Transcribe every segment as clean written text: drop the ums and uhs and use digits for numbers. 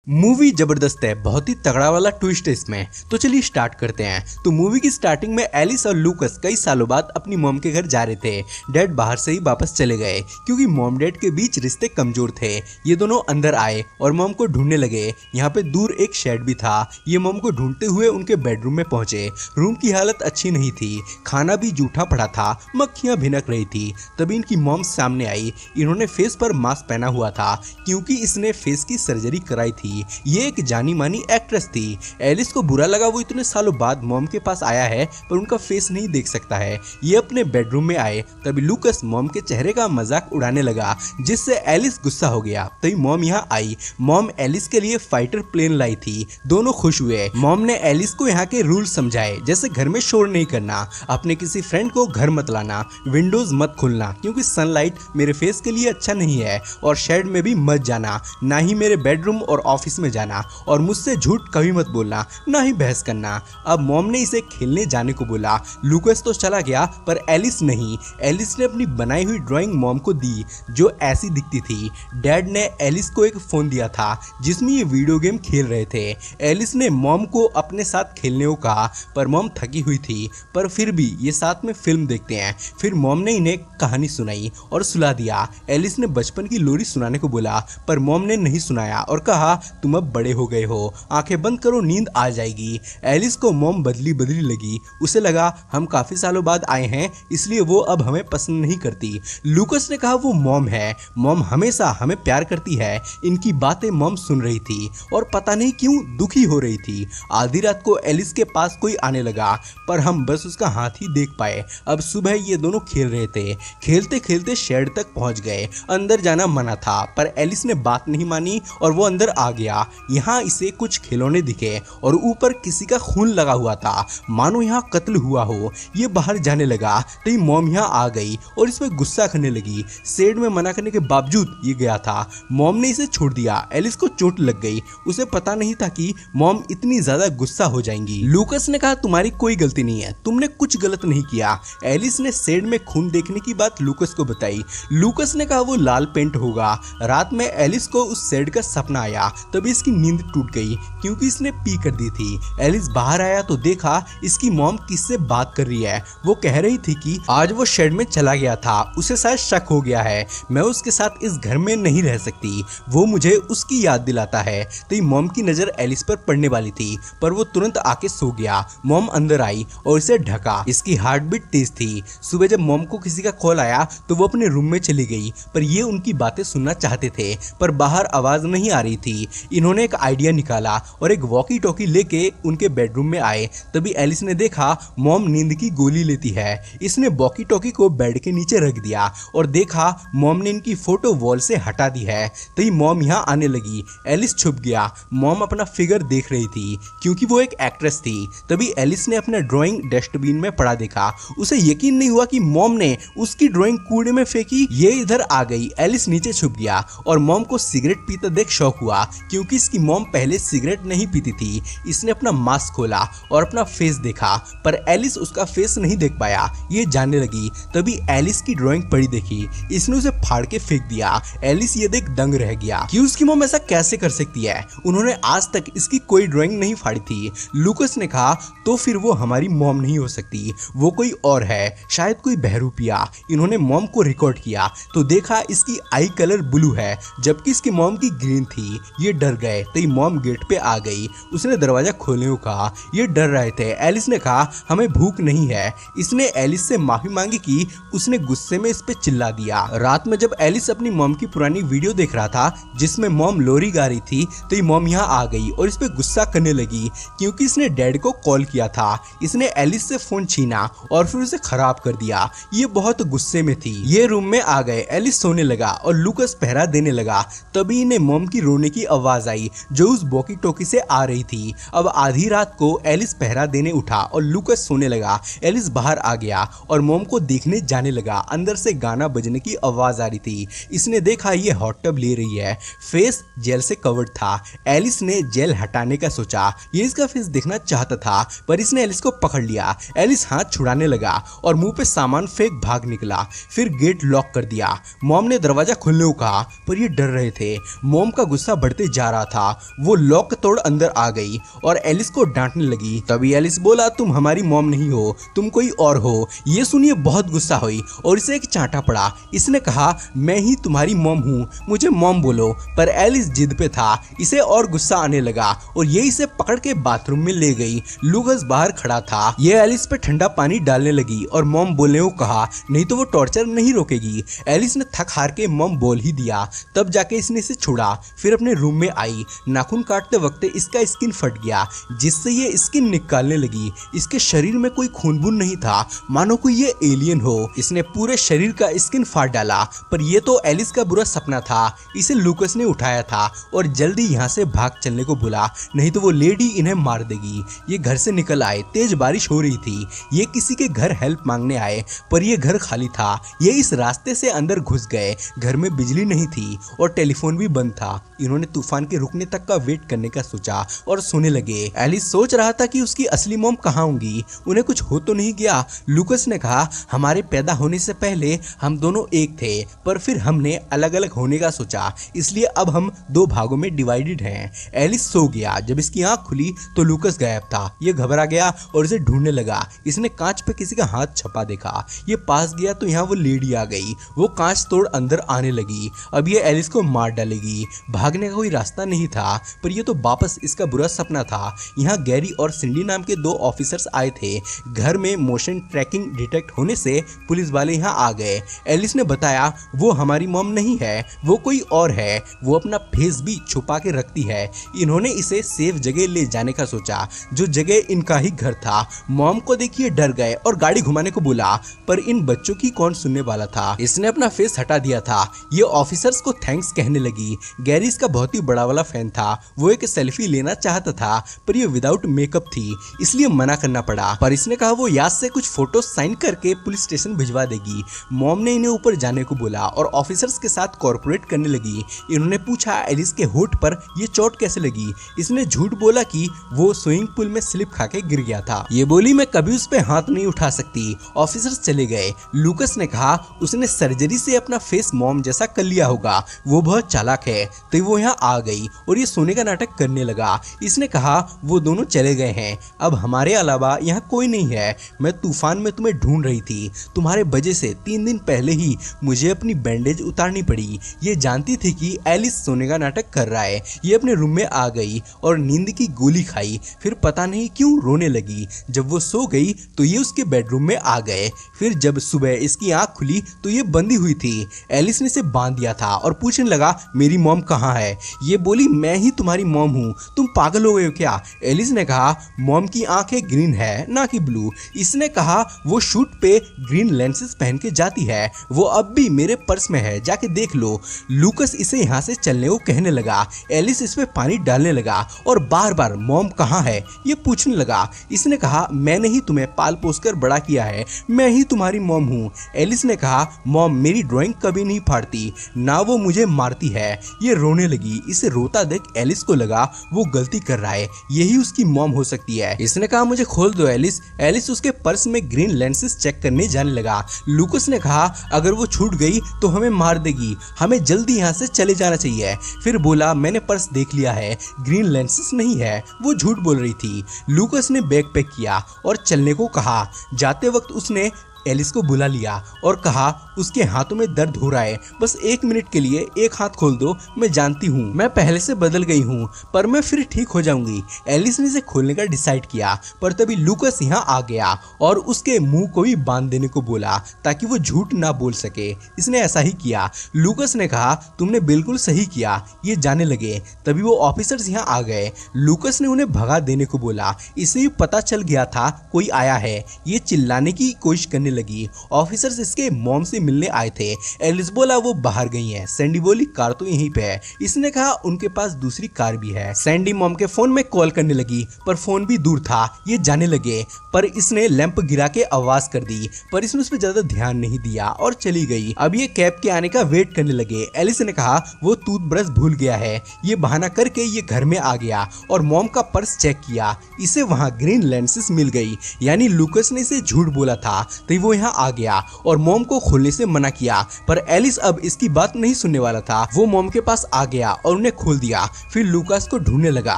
Movie जबरदस्त है, बहुत ही तगड़ा वाला ट्विस्ट है इसमें। तो चलिए स्टार्ट करते हैं। तो मूवी की स्टार्टिंग में एलिस और लूकस कई सालों बाद अपनी मॉम के घर जा रहे थे। डैड बाहर से ही वापस चले गए क्योंकि मॉम डैड के बीच रिश्ते कमजोर थे। ये दोनों अंदर आए और मॉम को ढूंढने लगे। यहाँ पे दूर एक शेड भी था। ये मॉम को ढूंढते हुए उनके बेडरूम में पहुंचे। रूम की हालत अच्छी नहीं थी, खाना भी जूठा पड़ा था, मक्खियां भिनक रही थी। तभी इनकी मॉम सामने आई। इन्होंने फेस पर मास्क पहना हुआ था क्योंकि इसने फेस की सर्जरी कराई थी। ये एक जानी मानी एक्ट्रेस थी। एलिस को बुरा लगा, वो इतने सालों बाद मॉम के पास आया है पर उनका फेस नहीं देख सकता है। ये अपने बेडरूम में आए, तभी लूकस मॉम के चेहरे का मजाक उड़ाने लगा जिससे एलिस गुस्सा हो गया। तभी मॉम यहाँ आई। मॉम एलिस के लिए फाइटर प्लेन लाई थी। दोनों खुश हुए। मॉम ने एलिस को यहाँ के रूल समझाए, जैसे घर में शोर नहीं करना, अपने किसी फ्रेंड को घर मत लाना, विंडोज मत खोलना क्योंकि सनलाइट मेरे फेस के लिए अच्छा नहीं है, और शेड में भी मत जाना, ना ही मेरे बेडरूम और ऑफिस में जाना, और मुझसे झूठ कभी मत बोलना, ना ही बहस करना। अब मॉम ने इसे खेलने जाने को बोला। लूकस तो चला गया पर एलिस नहीं। एलिस ने अपनी बनाई हुई ड्राइंग मॉम को दी जो ऐसी दिखती थी। डैड ने एलिस को एक फोन दिया था जिसमें ये वीडियो गेम खेल रहे थे। एलिस ने मॉम को अपने साथ खेलने को कहा पर मॉम थकी हुई थी, पर फिर भी ये साथ में फिल्म देखते हैं। फिर मॉम ने इन्हें कहानी सुनाई और सुला दिया। एलिस ने बचपन की लोरी सुनाने को बोला पर मॉम ने नहीं सुनाया और कहा तुम अब बड़े हो गए हो, आंखें बंद करो, नींद आ जाएगी। एलिस को मॉम बदली बदली लगी। उसे लगा हम काफी सालों बाद आए हैं इसलिए वो अब हमें पसंद नहीं करती। लूकस ने कहा वो मॉम है, मॉम हमेशा हमें प्यार करती है। इनकी बातें मॉम सुन रही थी और पता नहीं क्यों दुखी हो रही थी। आधी रात को एलिस के पास कोई आने लगा पर हम बस उसका हाथ ही देख पाए। अब सुबह ये दोनों खेल रहे थे। खेलते खेलते शेड तक पहुंच गए। अंदर जाना मना था पर एलिस ने बात नहीं मानी और वो अंदर आ गया। यहाँ इसे कुछ खिलौने दिखे और ऊपर किसी का खून लगा हुआ था, मानो यहाँ कत्ल हुआ हो। ये बाहर जाने लगा तभी मॉम यहाँ आ गई और इसमें गुस्सा करने लगी। शेड में मना करने के बावजूद ये गया था। मॉम ने इसे छोड़ दिया। एलिस को चोट लग गई। उसे पता नहीं था कि मॉम इतनी ज्यादा गुस्सा हो जाएंगी। लूकस ने कहा तुम्हारी कोई गलती नहीं है, तुमने कुछ गलत नहीं किया। एलिस ने शेड में खून देखने की बात लूकस को बताई। लूकस ने कहा वो लाल पेंट होगा। रात में एलिस को उस शेड का सपना आया, तभी इसकी नींद टूट गई क्योंकि इसने पी कर दी थी। एलिस बाहर आया तो देखा इसकी मॉम किससे बात कर रही है। वो कह रही थी कि आज वो शेड में चला गया था, उसे शायद शक हो गया है, मैं उसके साथ इस घर में नहीं रह सकती, वो मुझे उसकी याद दिलाता है। तो मॉम की नजर एलिस पर पड़ने वाली थी पर वो तुरंत आके सो गया। मॉम अंदर आई और इसे ढका। इसकी हार्ट बीट तेज थी। सुबह जब मॉम को किसी का कॉल आया तो वो अपने रूम में चली गई पर ये उनकी बातें सुनना चाहते थे पर बाहर आवाज नहीं आ रही थी। इन्होंने एक आइडिया निकाला और एक वॉकी टॉकी लेके उनके बेडरूम में आए। तभी एलिस ने देखा मॉम नींद की गोली लेती है। इसने वॉकी टॉकी को बेड के नीचे रख दिया और देखा मॉम ने इनकी फोटो वॉल से हटा दी है। तभी मॉम यहाँ आने लगी। एलिस छुप गया। मॉम अपना फिगर देख रही थी क्योंकि वो एक एक्ट्रेस थी। तभी एलिस ने अपना ड्राइंग डस्टबिन में पड़ा देखा। उसे यकीन नहीं हुआ कि मॉम ने उसकी ड्राइंग कूड़े में फेंकी। ये इधर आ गई। एलिस नीचे छुप गया और मॉम को सिगरेट पीते देख शौक हुआ क्योंकि इसकी मॉम पहले सिगरेट नहीं पीती थी। इसने अपना मास्क खोला और अपना फेस देखा पर एलिस उसका फेस नहीं देख पाया। ये जानने लगी। तभी एलिस की ड्राइंग पड़ी देखी। इसने उसे फाड़ के फेंक दिया। एलिस ये देख दंग रह गया कि उसकी मॉम ऐसा कैसे कर सकती है। उन्होंने आज तक इसकी कोई ड्राइंग नहीं फाड़ी थी। लूकस ने कहा तो फिर वो हमारी मॉम नहीं हो सकती, वो कोई और है, शायद कोई बहरूपिया। इन्होंने मॉम को रिकॉर्ड किया तो देखा इसकी आई कलर ब्लू है जबकि इसकी मॉम की ग्रीन थी। ये डर गए। तभी मॉम गेट पे आ गई। उसने दरवाजा खोलने को कहा। ये डर रहे थे। एलिस ने कहा हमें भूख नहीं है। इसने एलिस से माफी मांगी कि उसने गुस्से में इस पे चिल्ला दिया। रात में जब एलिस अपनी मॉम की पुरानी वीडियो देख रहा था जिसमें मॉम लोरी गा रही थी तो ये मॉम यहाँ आ गई और इस पे गुस्सा करने लगी क्योंकि इसने डैड को कॉल किया था। इसने एलिस से फोन छीना और फिर उसे खराब कर दिया। ये बहुत गुस्से में थी। ये रूम में आ गए। एलिस सोने लगा और लूकस पहरा देने लगा। तभी इन्हें मॉम की रोने की आवाज आई जो उस वॉकी टॉकी से आ रही थी। अब आधी रात को एलिस पहरा देने उठा और लूकस सोने लगा। एलिस बाहर आ गया और मॉम को देखने जाने लगा। अंदर से गाना बजने की आवाज आ रही थी। इसने देखा ये हॉट टब ले रही है। फेस जेल से कवर्ड था। एलिस ने जेल हटाने का सोचा। ये इसका फेस देखना चाहता था पर इसने एलिस को पकड़ लिया। एलिस हाथ छुड़ाने लगा और मुंह पे सामान फेंक भाग निकला। फिर गेट लॉक कर दिया। मॉम ने दरवाजा खोलने को कहा पर ये डर रहे थे। मॉम का गुस्सा बढ़ते जा रहा था वो लॉक तोड़ अंदर आ गई और एलिस को डांटने लगी। तभी एलिस बोला, तुम हमारी मॉम नहीं हो, तुम कोई और हो। ये सुनिए बहुत गुस्सा हुई और इसे एक चांटा पड़ा। इसने कहा, मैं ही तुम्हारी मॉम हूँ, मुझे मॉम बोलो। पर एलिस जिद पे था। इसे और गुस्सा आने लगा और ये इसे पकड़ के बाथरूम में ले गई। लूकस बाहर खड़ा था। ये एलिस पे ठंडा पानी डालने लगी और मॉम बोलने को कहा, नहीं तो वो टॉर्चर नहीं रोकेगी। एलिस ने थक हार के मॉम बोल ही दिया। तब जाके इसने इसे छुड़ा। फिर अपने रूम में आई। नाखून काटते वक्त इसका स्किन फट गया जिससे ये स्किन निकालने लगी। इसके शरीर में कोई खून-बून नहीं था, मानो कोई ये एलियन हो। इसने पूरे शरीर का स्किन फाड़ डाला। पर ये तो एलिस का बुरा सपना था। इसे लूकस ने उठाया था और जल्दी यहाँ से भाग चलने को बोला, नहीं तो वो लेडी इन्हें मार देगी। ये घर से निकल आए। तेज बारिश हो रही थी। ये किसी के घर हेल्प मांगने आए पर ये घर खाली था। ये इस रास्ते से अंदर घुस गए। घर में बिजली नहीं थी और टेलीफोन भी बंद था। इन्होंने तूफान के रुकने तक का वेट करने का सोचा और सोने लगे। एलिस सोच रहा था कि उसकी असली मॉम कहाँ होंगी। उन्हें कुछ हो तो नहीं गया। लूकस ने कहा, हमारे पैदा होने से पहले हम दोनों एक थे पर फिर हमने अलग अलग होने का सोचा, इसलिए अब हम दो भागों में डिवाइडेड हैं। एलिस सो गया। जब इसकी आंख खुली तो लूकस गायब था। ये घबरा गया और इसे ढूंढने लगा। इसने कांच पे किसी का हाथ छपा देखा। ये पास गया तो यहाँ वो लेडी आ गई। वो कांच तोड़ अंदर आने लगी। अब ये एलिस को मार डालेगी। भागने का कोई रास्ता नहीं था पर ये तो वापस इसका बुरा सपना था। यहाँ गैरी और सिंडी नाम के दो ऑफिसर्स आए थे। घर में मोशन ट्रैकिंग डिटेक्ट होने से पुलिस वाले यहाँ आ गए। एलिस ने बताया, वो हमारी मॉम नहीं है, वो कोई और है। वो अपना फेस भी छुपा के रखती है। इन्होंने इसे सेफ जगह ले जाने का सोचा जो जगह इनका ही घर था। मॉम को देखिए डर गए और गाड़ी घुमाने को बोला पर इन बच्चों की कौन सुनने वाला था। इसने अपना फेस हटा दिया था। ये ऑफिसर्स को थैंक्स कहने लगी। गैरी इसका बहुत ही बड़ा वाला फैन था। वो एक सेल्फी लेना चाहता था पर ये विदाउट मेकअप थी इसलिए मना करना पड़ा। पर इसने कहा वो याद से कुछ फोटो साइन करके पुलिस स्टेशन भिजवा देगी। मॉम ने इन्हें ऊपर जाने को बोला और ऑफिसर्स के साथ कॉर्पोरेट करने लगी। इन्होंने पूछा एलिस के होठ पर ये चोट कैसे लगी। इसने झूठ बोला कि वो स्विमिंग पूल में स्लिप खा के गिर गया था। ये बोली, मैं कभी उस पे हाथ नहीं उठा सकती। ऑफिसर्स चले गए। लूकस ने कहा उसने सर्जरी से अपना फेस मॉम जैसा कर लिया होगा, वो बहुत चालाक है। तो वो यहाँ आ गई और ये सोने का नाटक करने लगा। इसने कहा वो दोनों चले गए हैं, अब हमारे अलावा यहाँ कोई नहीं है। मैं तूफान में तुम्हें ढूंढ रही थी। तुम्हारे वजह से 3 दिन पहले ही मुझे अपनी बैंडेज उतारनी पड़ी। ये जानती थी कि एलिस सोने का नाटक कर रहा है। ये अपने रूम में आ गई और नींद की गोली खाई। फिर पता नहीं क्यों रोने लगी। जब वो सो गई तो ये उसके बेडरूम में आ गए। फिर जब सुबह इसकी आंख खुली तो ये बंधी हुई थी। एलिस ने इसे बांध दिया था और पूछने लगा, मेरी मॉम कहाँ है। ये बोली, मैं ही तुम्हारी मॉम हूँ, तुम पागल हो गए हो क्या। एलिस ने कहा, मॉम की आंखें ग्रीन है ना कि ब्लू। इसने कहा, वो शूट पे ग्रीन लेंसेज पहन के जाती है, वो अब भी मेरे पर्स में है, जाके देख लो। लूकस इसे यहाँ से चलने को कहने लगा। एलिस इस पे पानी डालने लगा और बार बार मॉम कहाँ है ये पूछने लगा। इसने कहा, मैंने ही तुम्हें पाल पोस कर बड़ा किया है, मैं ही तुम्हारी मॉम हूँ। एलिस ने कहा, मॉम मेरी ड्राइंग कभी नहीं फाड़ती, ना वो मुझे मारती है। ये रोने लगी। इसे रोता देख एलिस को लगा वो गलती कर रहा है, यही उसकी मॉम हो सकती है। इसने कहा, मुझे खोल दो एलिस। एलिस उसके पर्स में ग्रीन लेंसेज चेक करने जाने लगा। लूकस ने कहा, अगर वो छूट गई तो हमें मार देगी, हमें जल्दी यहाँ से चले जाना चाहिए। फिर बोला, मैंने पर्स देख लिया है, ग्रीन लेंसेज नहीं है। वो झूठ बोल रही थी। लूकस ने बैग पैक किया और चलने को कहा। जाते वक्त उसने एलिस को बुला लिया और कहा, उसके हाथों में दर्द हो रहा है, बस 1 मिनट के लिए एक हाथ खोल दो। मैं जानती हूँ मैं पहले से बदल गई हूँ पर मैं फिर ठीक हो जाऊंगी। एलिस ने इसे खोलने का डिसाइड किया पर तभी लूकस यहाँ आ गया और उसके मुंह को भी बांध देने को बोला ताकि वो झूठ ना बोल सके। इसने ऐसा ही किया। लूकस ने कहा, तुमने बिल्कुल सही किया। ये जाने लगे। तभी वो ऑफिसर्स यहाँ आ गए। लूकस ने उन्हें भगा देने को बोला। इसे भी पता चल गया था कोई आया है। ये चिल्लाने की कोशिश करने लगी। ऑफिसर्स इसके मॉम से मिलने आए थे। एलिस बोला वो बाहर गई है। सैंडी बोली, कार तो यहीं पे है। इसने कहा, उनके पास दूसरी कार भी है। सैंडी मॉम के फोन में कॉल करने लगी पर फोन भी दूर था। ये जाने लगे पर इसने लैंप गिरा के आवाज कर दी पर इसने उस पर ज्यादा ध्यान नहीं दिया और चली गई। अब ये कैब के आने का वेट करने लगे। एलिस ने कहा, वो टूथब्रश भूल गया है। ये बहाना करके ये घर में आ गया और मॉम का पर्स चेक किया। इसे वहाँ ग्रीन लेंसेज मिल गई, यानी लूकस ने इसे झूठ बोला था। तो वो यहाँ आ गया और मॉम को खोलने से मना किया, पर एलिस अब इसकी बात नहीं सुनने वाला था। वो मॉम के पास आ गया और उन्हें खोल दिया। फिर लूकास को ढूंढने लगा,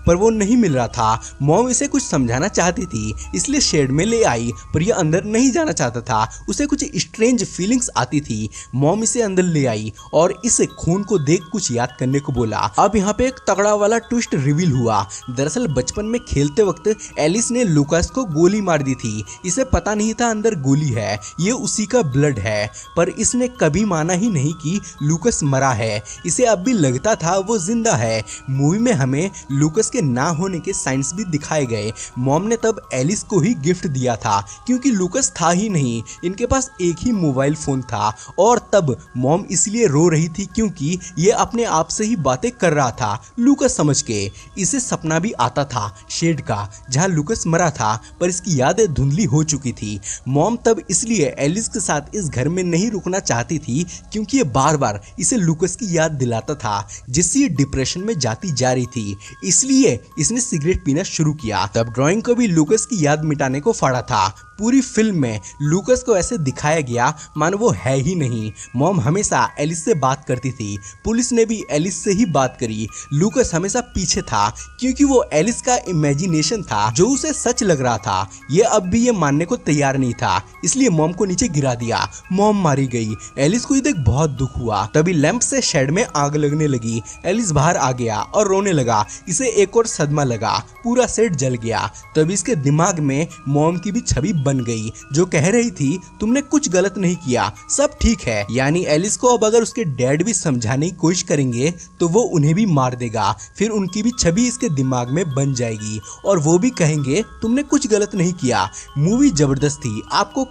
पर वो नहीं मिल रहा था। मॉम इसे कुछ समझाना चाहती थी, इसलिए शेड में ले आई, पर यह अंदर नहीं जाना चाहता था। उसे कुछ स्ट्रेंज फीलिंग्स आती थी। मॉम इसे अंदर ले आई और इस खून को देख कुछ याद करने को बोला। अब यहाँ पे एक तगड़ा वाला ट्विस्ट रिवील हुआ। दरअसल बचपन में खेलते वक्त एलिस ने लूकास को गोली मार दी थी। इसे पता नहीं था अंदर गोली है, ये उसी का ब्लड है, पर इसने कभी माना ही नहीं कि लूकास मरा है। इसे अब भी लगता था वो जिंदा है। मूवी में हमें लूकास के ना होने के साइंस भी दिखाए गए। मॉम ने तब एलिस को ही गिफ्ट दिया था, क्योंकि लूकास था ही नहीं। इनके पास एक ही मोबाइल फोन था और तब मॉम इसलिए रो रही थी क्योंकि ये अपने आप से ही बातें कर रहा था लूकास समझ के। इसे सपना भी आता था शेड का, जहां लूकास मरा था, पर इसकी यादें धुंधली हो चुकी थी। मॉम तब इसलिए एलिस के साथ इस घर में नहीं रुकना चाहती थी, क्योंकि ये बार बार इसे लूकास की याद दिलाता था, जिससे ये डिप्रेशन में जाती जा रही थी। इसलिए इसने सिगरेट पीना शुरू किया। तब ड्राइंग को भी लूकास की याद मिटाने को फाड़ा था। पूरी फिल्म में लूकास को ऐसे दिखाया गया मानो वो है ही नहीं। मॉम हमेशा एलिस से बात करती थी, पुलिस ने भी एलिस से ही बात करी। लूकास हमेशा पीछे था, क्योंकि वो एलिस का इमेजिनेशन था जो उसे सच लग रहा था। ये अब भी ये मानने को तैयार नहीं था, इसलिए मॉम को नीचे गिरा दिया। मॉम मारी गई। एलिस को देख बहुत दुख हुआ। तभी लैंप से शेड में आग लगने लगी। एलिस बाहर आ गया और रोने लगा। इसे एक और सदमा लगा, पूरा सेट जल गया। तभी इसके दिमाग में मॉम की भी छवि बन गई, जो कह रही थी तुमने कुछ गलत नहीं किया, सब ठीक है। यानी एलिस को अब अगर उसके डैड भी समझाने की कोशिश करेंगे तो वो उन्हें भी मार देगा। फिर उनकी भी छवि इसके दिमाग में बन जाएगी और वो भी कहेंगे तुमने कुछ गलत नहीं किया। मूवी जबरदस्त थी। आपको